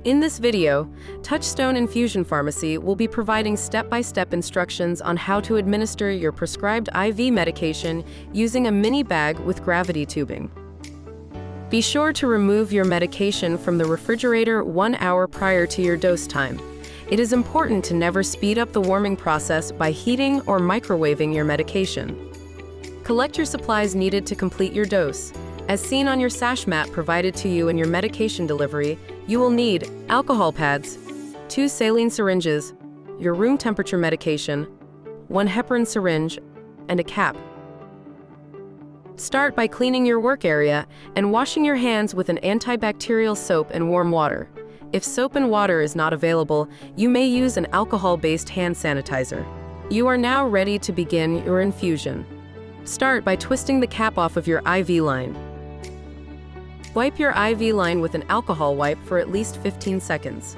In this video, Touchstone Infusion Pharmacy will be providing step-by-step instructions on how to administer your prescribed IV medication using a mini bag with gravity tubing. Be sure to remove your medication from the refrigerator 1 hour prior to your dose time. It is important to never speed up the warming process by heating or microwaving your medication. Collect your supplies needed to complete your dose. As seen on your S.A.S.H mat provided to you in your medication delivery, you will need alcohol pads, 2 saline syringes, your room temperature medication, 1 heparin syringe, and a cap. Start by cleaning your work area and washing your hands with an antibacterial soap and warm water. If soap and water is not available, you may use an alcohol-based hand sanitizer. You are now ready to begin your infusion. Start by twisting the cap off of your IV line. Wipe your IV line with an alcohol wipe for at least 15 seconds.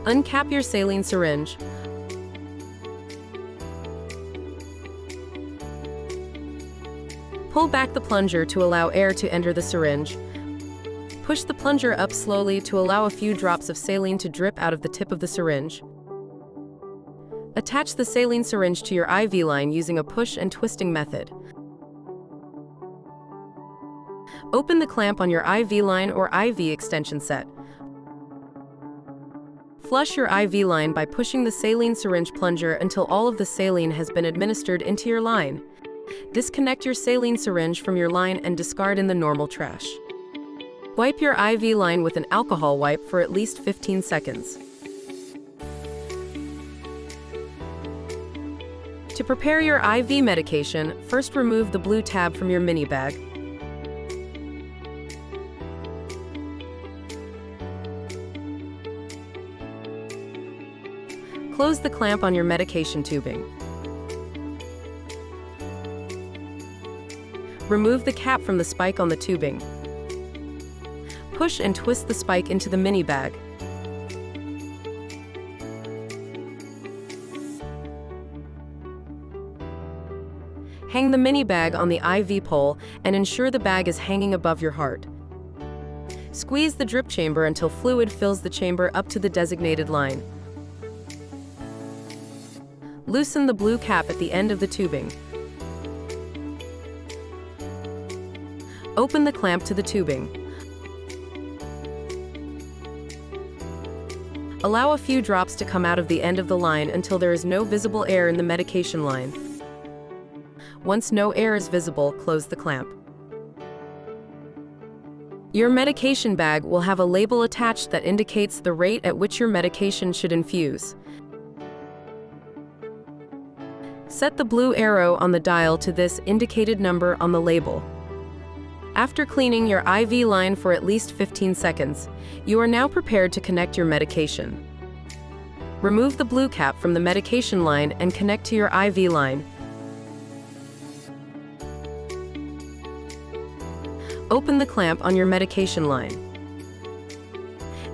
Uncap your saline syringe. Pull back the plunger to allow air to enter the syringe. Push the plunger up slowly to allow a few drops of saline to drip out of the tip of the syringe. Attach the saline syringe to your IV line using a push and twisting method. Open the clamp on your IV line or IV extension set. Flush your IV line by pushing the saline syringe plunger until all of the saline has been administered into your line. Disconnect your saline syringe from your line and discard in the normal trash. Wipe your IV line with an alcohol wipe for at least 15 seconds. To prepare your IV medication, first remove the blue tab from your mini bag. Close the clamp on your medication tubing. Remove the cap from the spike on the tubing. Push and twist the spike into the mini bag. Hang the mini bag on the IV pole and ensure the bag is hanging above your heart. Squeeze the drip chamber until fluid fills the chamber up to the designated line. Loosen the blue cap at the end of the tubing. Open the clamp to the tubing. Allow a few drops to come out of the end of the line until there is no visible air in the medication line. Once no air is visible, close the clamp. Your medication bag will have a label attached that indicates the rate at which your medication should infuse. Set the blue arrow on the dial to this indicated number on the label. After cleaning your IV line for at least 15 seconds, you are now prepared to connect your medication. Remove the blue cap from the medication line and connect to your IV line. Open the clamp on your medication line.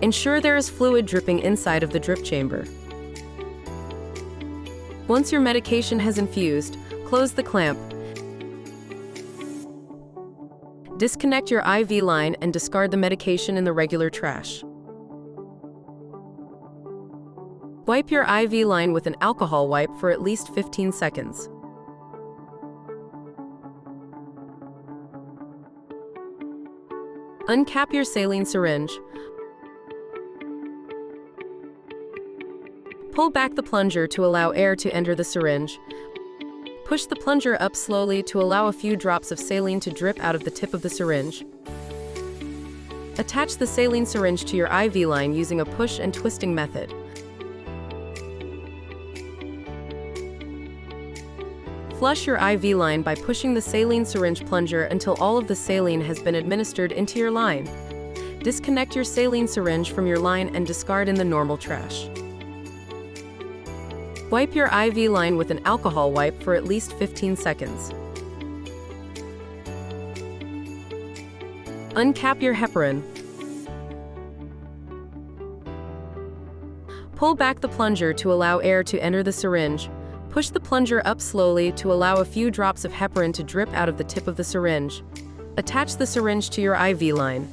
Ensure there is fluid dripping inside of the drip chamber. Once your medication has infused, close the clamp. Disconnect your IV line and discard the medication in the regular trash. Wipe your IV line with an alcohol wipe for at least 15 seconds. Uncap your saline syringe. Pull back the plunger to allow air to enter the syringe. Push the plunger up slowly to allow a few drops of saline to drip out of the tip of the syringe. Attach the saline syringe to your IV line using a push and twisting method. Flush your IV line by pushing the saline syringe plunger until all of the saline has been administered into your line. Disconnect your saline syringe from your line and discard in the normal trash. Wipe your IV line with an alcohol wipe for at least 15 seconds. Uncap your heparin. Pull back the plunger to allow air to enter the syringe. Push the plunger up slowly to allow a few drops of heparin to drip out of the tip of the syringe. Attach the syringe to your IV line.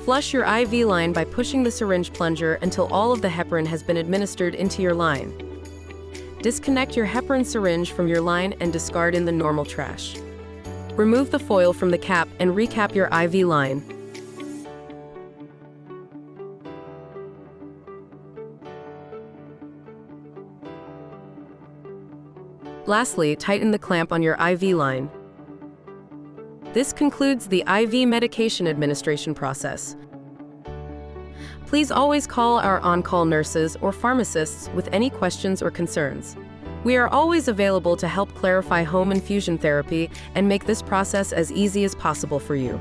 Flush your IV line by pushing the syringe plunger until all of the heparin has been administered into your line. Disconnect your heparin syringe from your line and discard in the normal trash. Remove the foil from the cap and recap your IV line. Lastly, tighten the clamp on your IV line. This concludes the IV medication administration process. Please always call our on-call nurses or pharmacists with any questions or concerns. We are always available to help clarify home infusion therapy and make this process as easy as possible for you.